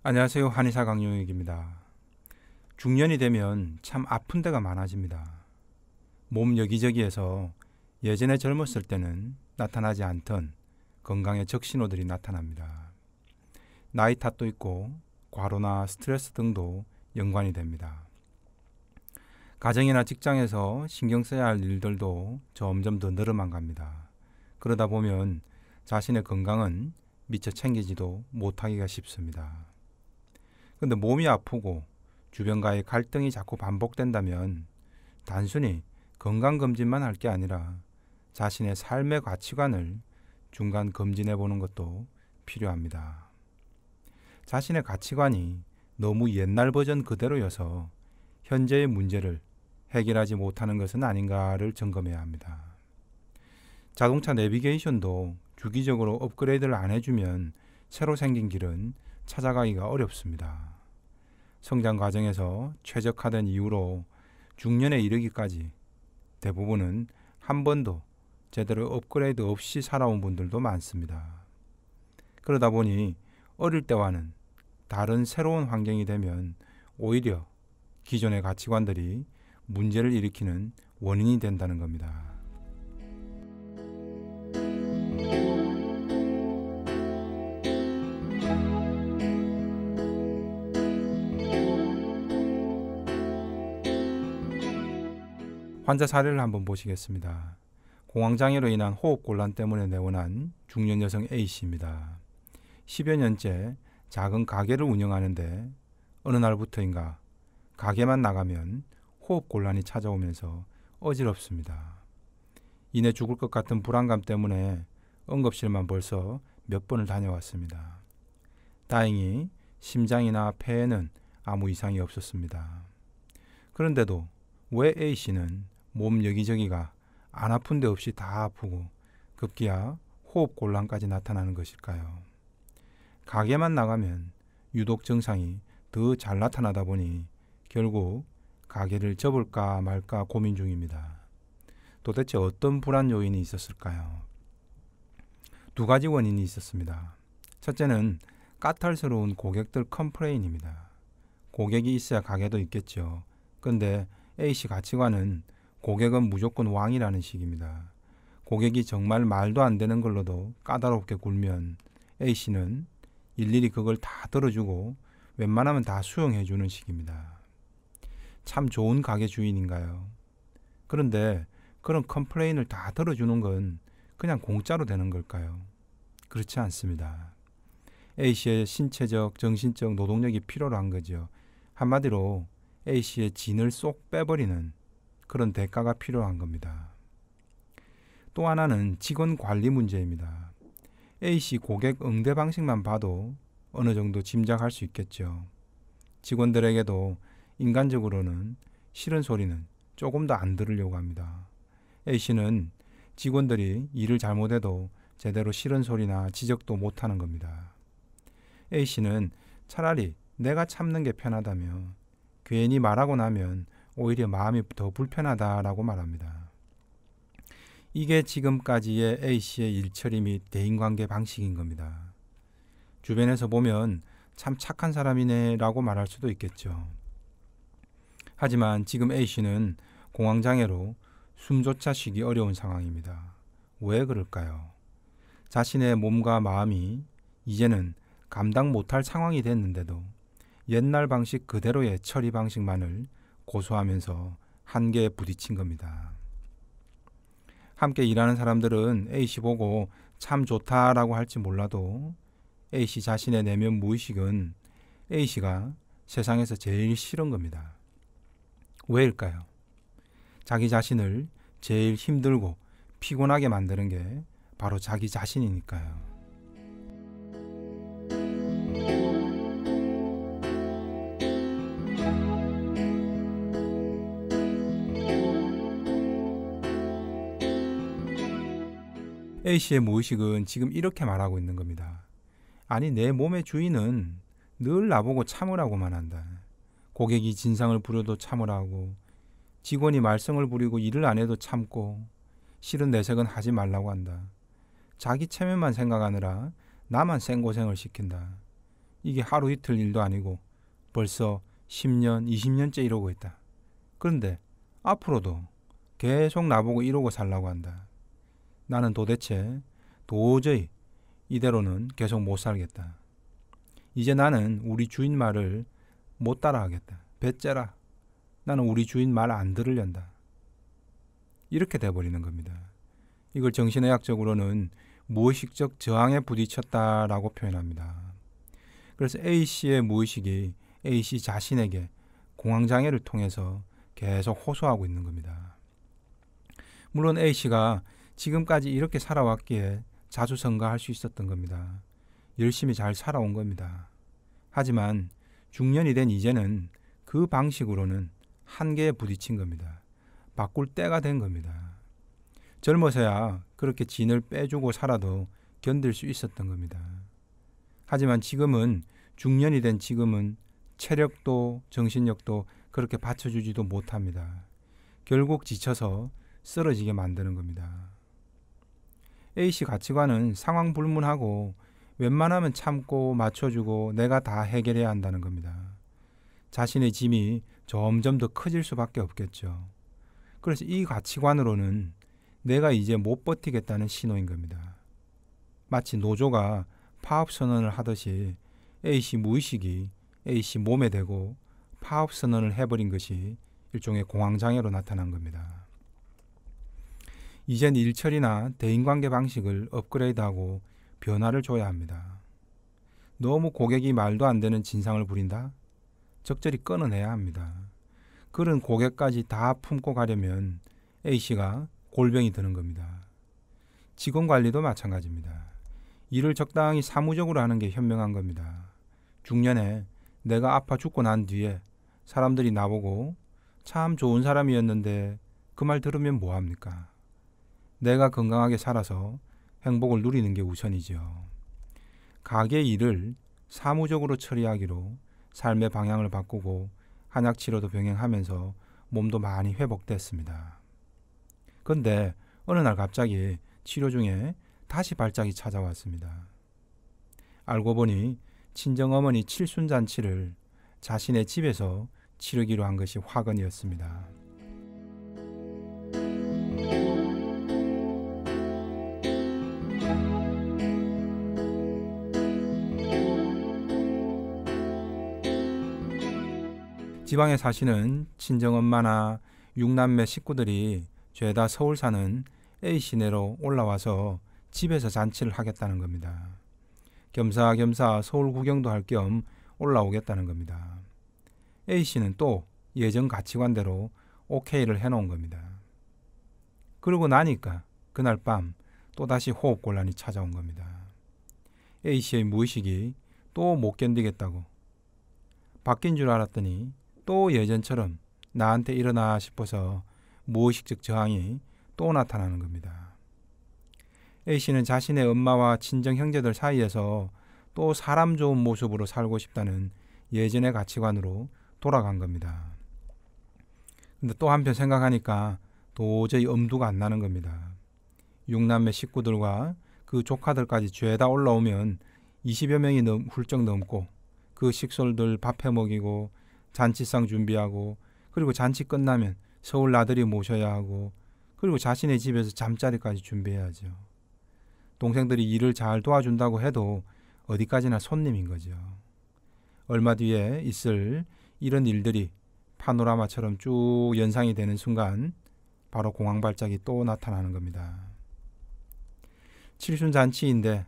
안녕하세요. 한의사 강용익입니다. 중년이 되면 참 아픈 데가 많아집니다. 몸 여기저기에서 예전에 젊었을 때는 나타나지 않던 건강의 적신호들이 나타납니다. 나이 탓도 있고 과로나 스트레스 등도 연관이 됩니다. 가정이나 직장에서 신경 써야 할 일들도 점점 더 늘어만 갑니다. 그러다 보면 자신의 건강은 미처 챙기지도 못하기가 쉽습니다. 근데 몸이 아프고 주변과의 갈등이 자꾸 반복된다면 단순히 건강검진만 할 게 아니라 자신의 삶의 가치관을 중간 검진해 보는 것도 필요합니다. 자신의 가치관이 너무 옛날 버전 그대로여서 현재의 문제를 해결하지 못하는 것은 아닌가를 점검해야 합니다. 자동차 내비게이션도 주기적으로 업그레이드를 안 해주면 새로 생긴 길은 찾아가기가 어렵습니다. 성장 과정에서 최적화된 이후로 중년에 이르기까지 대부분은 한 번도 제대로 업그레이드 없이 살아온 분들도 많습니다. 그러다 보니 어릴 때와는 다른 새로운 환경이 되면 오히려 기존의 가치관들이 문제를 일으키는 원인이 된다는 겁니다. 환자 사례를 한번 보시겠습니다. 공황장애로 인한 호흡곤란 때문에 내원한 중년 여성 A씨입니다. 10여 년째 작은 가게를 운영하는데 어느 날부터인가 가게만 나가면 호흡곤란이 찾아오면서 어지럽습니다. 이내 죽을 것 같은 불안감 때문에 응급실만 벌써 몇 번을 다녀왔습니다. 다행히 심장이나 폐에는 아무 이상이 없었습니다. 그런데도 왜 A씨는 몸 여기저기가 안 아픈 데 없이 다 아프고 급기야 호흡곤란까지 나타나는 것일까요? 가게만 나가면 유독 증상이 더 잘 나타나다 보니 결국 가게를 접을까 말까 고민 중입니다. 도대체 어떤 불안 요인이 있었을까요? 두 가지 원인이 있었습니다. 첫째는 까탈스러운 고객들 컴플레인입니다. 고객이 있어야 가게도 있겠죠. 근데 A씨 가치관은 고객은 무조건 왕이라는 식입니다. 고객이 정말 말도 안 되는 걸로도 까다롭게 굴면 A씨는 일일이 그걸 다 들어주고 웬만하면 다 수용해주는 식입니다. 참 좋은 가게 주인인가요? 그런데 그런 컴플레인을 다 들어주는 건 그냥 공짜로 되는 걸까요? 그렇지 않습니다. A씨의 신체적, 정신적 노동력이 필요로 한 거죠. 한마디로 A씨의 진을 쏙 빼버리는 그런 대가가 필요한 겁니다. 또 하나는 직원 관리 문제입니다. A씨 고객 응대 방식만 봐도 어느 정도 짐작할 수 있겠죠. 직원들에게도 인간적으로는 싫은 소리는 조금 더 안 들으려고 합니다. A씨는 직원들이 일을 잘못해도 제대로 싫은 소리나 지적도 못하는 겁니다. A씨는 차라리 내가 참는 게 편하다며 괜히 말하고 나면 오히려 마음이 더 불편하다라고 말합니다. 이게 지금까지의 A씨의 일처리 및 대인관계 방식인 겁니다. 주변에서 보면 참 착한 사람이네 라고 말할 수도 있겠죠. 하지만 지금 A씨는 공황장애로 숨조차 쉬기 어려운 상황입니다. 왜 그럴까요? 자신의 몸과 마음이 이제는 감당 못할 상황이 됐는데도 옛날 방식 그대로의 처리 방식만을 고수하면서 한계에 부딪힌 겁니다. 함께 일하는 사람들은 A씨 보고 참 좋다라고 할지 몰라도 A씨 자신의 내면 무의식은 A씨가 세상에서 제일 싫은 겁니다. 왜일까요? 자기 자신을 제일 힘들고 피곤하게 만드는 게 바로 자기 자신이니까요. A씨의 무의식은 지금 이렇게 말하고 있는 겁니다. 아니, 내 몸의 주인은 늘 나보고 참으라고만 한다. 고객이 진상을 부려도 참으라고, 직원이 말썽을 부리고 일을 안 해도 참고, 싫은 내색은 하지 말라고 한다. 자기 체면만 생각하느라 나만 생고생을 시킨다. 이게 하루 이틀 일도 아니고 벌써 10년, 20년째 이러고 있다. 그런데 앞으로도 계속 나보고 이러고 살라고 한다. 나는 도저히 이대로는 계속 못 살겠다. 이제 나는 우리 주인 말을 못 따라하겠다. 배째라. 나는 우리 주인 말 안 들으련다. 이렇게 돼버리는 겁니다. 이걸 정신의학적으로는 무의식적 저항에 부딪혔다라고 표현합니다. 그래서 A씨의 무의식이 A씨 자신에게 공황장애를 통해서 계속 호소하고 있는 겁니다. 물론 A씨가 지금까지 이렇게 살아왔기에 자수성가할 수 있었던 겁니다. 열심히 잘 살아온 겁니다. 하지만 중년이 된 이제는 그 방식으로는 한계에 부딪힌 겁니다. 바꿀 때가 된 겁니다. 젊어서야 그렇게 진을 빼주고 살아도 견딜 수 있었던 겁니다. 하지만 지금은 중년이 된 지금은 체력도 정신력도 그렇게 받쳐주지도 못합니다. 결국 지쳐서 쓰러지게 만드는 겁니다. A씨 가치관은 상황 불문하고 웬만하면 참고 맞춰주고 내가 다 해결해야 한다는 겁니다. 자신의 짐이 점점 더 커질 수밖에 없겠죠. 그래서 이 가치관으로는 내가 이제 못 버티겠다는 신호인 겁니다. 마치 노조가 파업 선언을 하듯이 A씨 무의식이 A씨 몸에 대고 파업 선언을 해버린 것이 일종의 공황장애로 나타난 겁니다. 이젠 일처리나 대인관계 방식을 업그레이드하고 변화를 줘야 합니다. 너무 고객이 말도 안 되는 진상을 부린다? 적절히 끊어내야 합니다. 그런 고객까지 다 품고 가려면 A씨가 골병이 드는 겁니다. 직원 관리도 마찬가지입니다. 일을 적당히 사무적으로 하는 게 현명한 겁니다. 중년에 내가 아파 죽고 난 뒤에 사람들이 나보고 참 좋은 사람이었는데 그 말 들으면 뭐합니까? 내가 건강하게 살아서 행복을 누리는 게 우선이죠. 가게 일을 사무적으로 처리하기로 삶의 방향을 바꾸고 한약치료도 병행하면서 몸도 많이 회복됐습니다. 그런데 어느 날 갑자기 치료 중에 다시 발작이 찾아왔습니다. 알고 보니 친정어머니 칠순잔치를 자신의 집에서 치르기로 한 것이 화근이었습니다. 지방에 사시는 친정엄마나 6남매 식구들이 죄다 서울 사는 A시내로 올라와서 집에서 잔치를 하겠다는 겁니다. 겸사겸사 서울 구경도 할 겸 올라오겠다는 겁니다. A씨는 또 예전 가치관대로 오케이를 해놓은 겁니다. 그러고 나니까 그날 밤 또다시 호흡곤란이 찾아온 겁니다. A씨의 무의식이 또 못 견디겠다고 바뀐 줄 알았더니 또 예전처럼 나한테 일어나 싶어서 무의식적 저항이 또 나타나는 겁니다. A씨는 자신의 엄마와 친정 형제들 사이에서 또 사람 좋은 모습으로 살고 싶다는 예전의 가치관으로 돌아간 겁니다. 근데 또 한편 생각하니까 도저히 엄두가 안 나는 겁니다. 6남매 식구들과 그 조카들까지 죄다 올라오면 20여 명이 훌쩍 넘고 그 식솔들 밥해 먹이고 잔치상 준비하고 그리고 잔치 끝나면 서울 나들이 모셔야 하고 그리고 자신의 집에서 잠자리까지 준비해야죠. 동생들이 일을 잘 도와준다고 해도 어디까지나 손님인 거죠. 얼마 뒤에 있을 이런 일들이 파노라마처럼 쭉 연상이 되는 순간 바로 공황발작이 또 나타나는 겁니다. 칠순잔치인데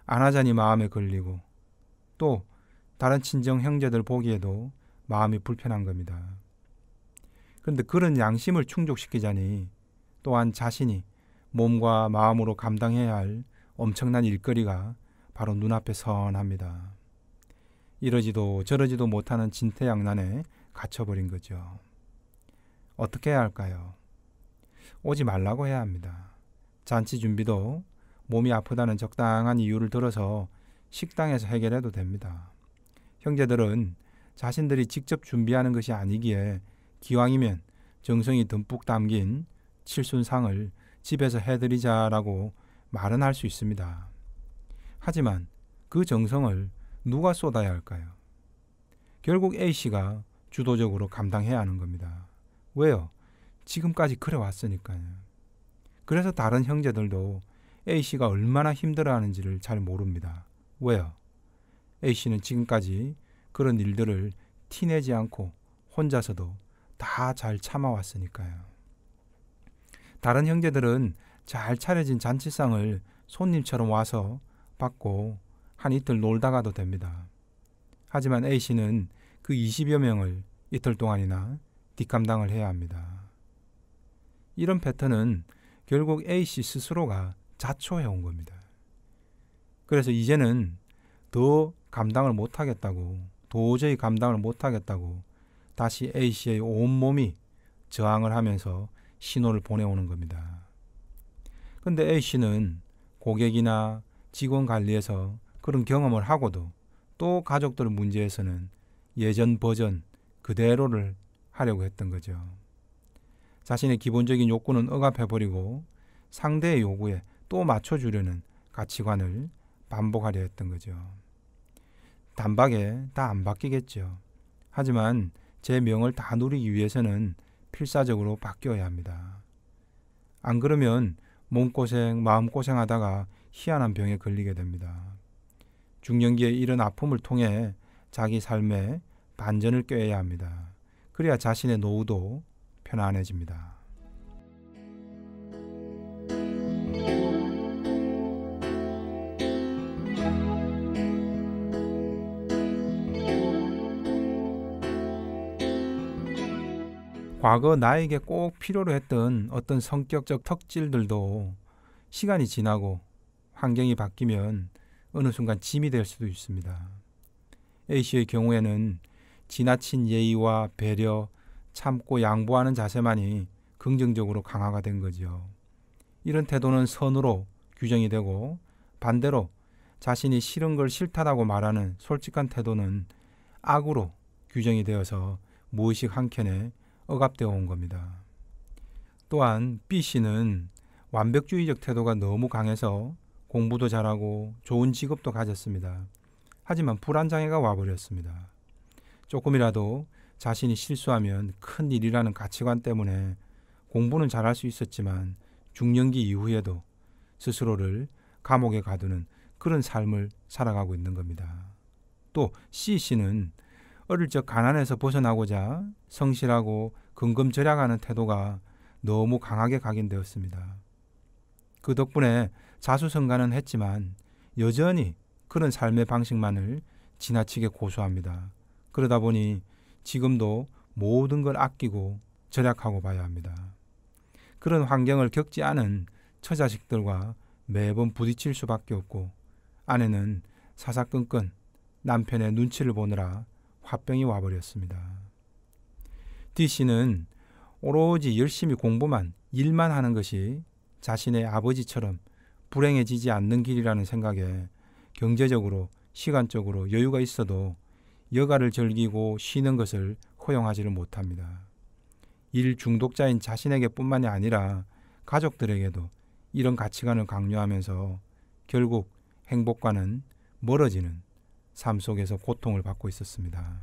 안 하자니 마음에 걸리고 또 다른 친정 형제들 보기에도 마음이 불편한 겁니다. 그런데 그런 양심을 충족시키자니 또한 자신이 몸과 마음으로 감당해야 할 엄청난 일거리가 바로 눈앞에 선합니다. 이러지도 저러지도 못하는 진퇴양난에 갇혀버린 거죠. 어떻게 해야 할까요? 오지 말라고 해야 합니다. 잔치 준비도 몸이 아프다는 적당한 이유를 들어서 식당에서 해결해도 됩니다. 형제들은 자신들이 직접 준비하는 것이 아니기에 기왕이면 정성이 듬뿍 담긴 칠순상을 집에서 해드리자라고 말은 할 수 있습니다. 하지만 그 정성을 누가 쏟아야 할까요? 결국 A씨가 주도적으로 감당해야 하는 겁니다. 왜요? 지금까지 그래 왔으니까요. 그래서 다른 형제들도 A씨가 얼마나 힘들어하는지를 잘 모릅니다. 왜요? A씨는 지금까지 그런 일들을 티내지 않고 혼자서도 다 잘 참아왔으니까요. 다른 형제들은 잘 차려진 잔치상을 손님처럼 와서 받고 한 이틀 놀다가도 됩니다. 하지만 A씨는 그 20여 명을 이틀 동안이나 뒷감당을 해야 합니다. 이런 패턴은 결국 A씨 스스로가 자초해 온 겁니다. 그래서 이제는 더 감당을 못하겠다고, 도저히 감당을 못하겠다고 다시 A씨의 온몸이 저항을 하면서 신호를 보내오는 겁니다. 근데 A씨는 고객이나 직원 관리에서 그런 경험을 하고도 또 가족들 문제에서는 예전 버전 그대로를 하려고 했던 거죠. 자신의 기본적인 욕구는 억압해버리고 상대의 요구에 또 맞춰주려는 가치관을 반복하려 했던 거죠. 단박에 다 안 바뀌겠죠. 하지만 제 명을 다 누리기 위해서는 필사적으로 바뀌어야 합니다. 안 그러면 몸고생, 마음고생하다가 희한한 병에 걸리게 됩니다. 중년기에 이런 아픔을 통해 자기 삶에 반전을 꾀해야 합니다. 그래야 자신의 노후도 편안해집니다. 과거 나에게 꼭 필요로 했던 어떤 성격적 특질들도 시간이 지나고 환경이 바뀌면 어느 순간 짐이 될 수도 있습니다. A씨의 경우에는 지나친 예의와 배려, 참고 양보하는 자세만이 긍정적으로 강화가 된 거죠. 이런 태도는 선으로 규정이 되고 반대로 자신이 싫은 걸 싫다라고 말하는 솔직한 태도는 악으로 규정이 되어서 무의식 한켠에 억압되어 온 겁니다. 또한 B씨는 완벽주의적 태도가 너무 강해서 공부도 잘하고 좋은 직업도 가졌습니다. 하지만 불안장애가 와버렸습니다. 조금이라도 자신이 실수하면 큰 일이라는 가치관 때문에 공부는 잘할 수 있었지만 중년기 이후에도 스스로를 감옥에 가두는 그런 삶을 살아가고 있는 겁니다. 또 C씨는 어릴 적 가난에서 벗어나고자 성실하고 근검절약하는 태도가 너무 강하게 각인되었습니다. 그 덕분에 자수성가는 했지만 여전히 그런 삶의 방식만을 지나치게 고수합니다. 그러다 보니 지금도 모든 걸 아끼고 절약하고 봐야 합니다. 그런 환경을 겪지 않은 처자식들과 매번 부딪힐 수밖에 없고 아내는 사사건건 남편의 눈치를 보느라 화병이 와버렸습니다. D씨는 오로지 열심히 공부만, 일만 하는 것이 자신의 아버지처럼 불행해지지 않는 길이라는 생각에 경제적으로, 시간적으로 여유가 있어도 여가를 즐기고 쉬는 것을 허용하지를 못합니다. 일 중독자인 자신에게 뿐만이 아니라 가족들에게도 이런 가치관을 강요하면서 결국 행복과는 멀어지는 삶 속에서 고통을 받고 있었습니다.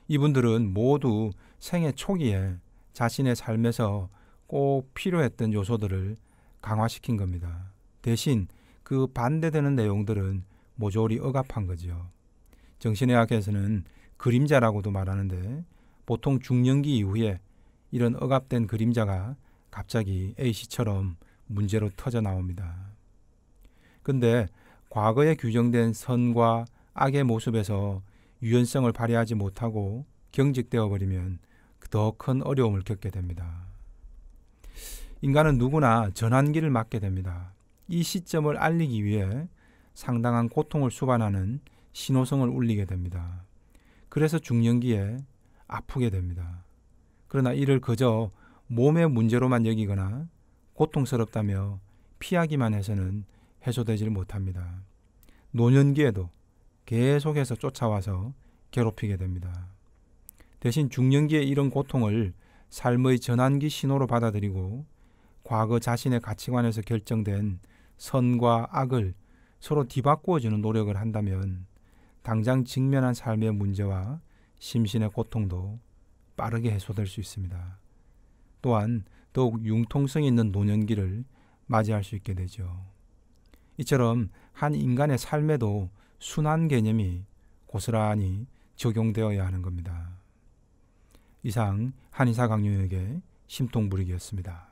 이분들은 모두 생애 초기에 자신의 삶에서 꼭 필요했던 요소들을 강화시킨 겁니다. 대신 그 반대되는 내용들은 모조리 억압한 거죠. 정신의학에서는 그림자라고도 말하는데 보통 중년기 이후에 이런 억압된 그림자가 갑자기 A씨처럼 문제로 터져 나옵니다. 근데 과거에 규정된 선과 악의 모습에서 유연성을 발휘하지 못하고 경직되어 버리면 더 큰 어려움을 겪게 됩니다. 인간은 누구나 전환기를 맞게 됩니다. 이 시점을 알리기 위해 상당한 고통을 수반하는 신호성을 울리게 됩니다. 그래서 중년기에 아프게 됩니다. 그러나 이를 그저 몸의 문제로만 여기거나 고통스럽다며 피하기만 해서는 해소되질 못합니다. 노년기에도 계속해서 쫓아와서 괴롭히게 됩니다. 대신 중년기의 이런 고통을 삶의 전환기 신호로 받아들이고 과거 자신의 가치관에서 결정된 선과 악을 서로 뒤바꾸어주는 노력을 한다면 당장 직면한 삶의 문제와 심신의 고통도 빠르게 해소될 수 있습니다. 또한 더욱 융통성 있는 노년기를 맞이할 수 있게 되죠. 이처럼 한 인간의 삶에도 순환 개념이 고스란히 적용되어야 하는 겁니다. 이상 한의사 강윤혁의 심통부리기였습니다.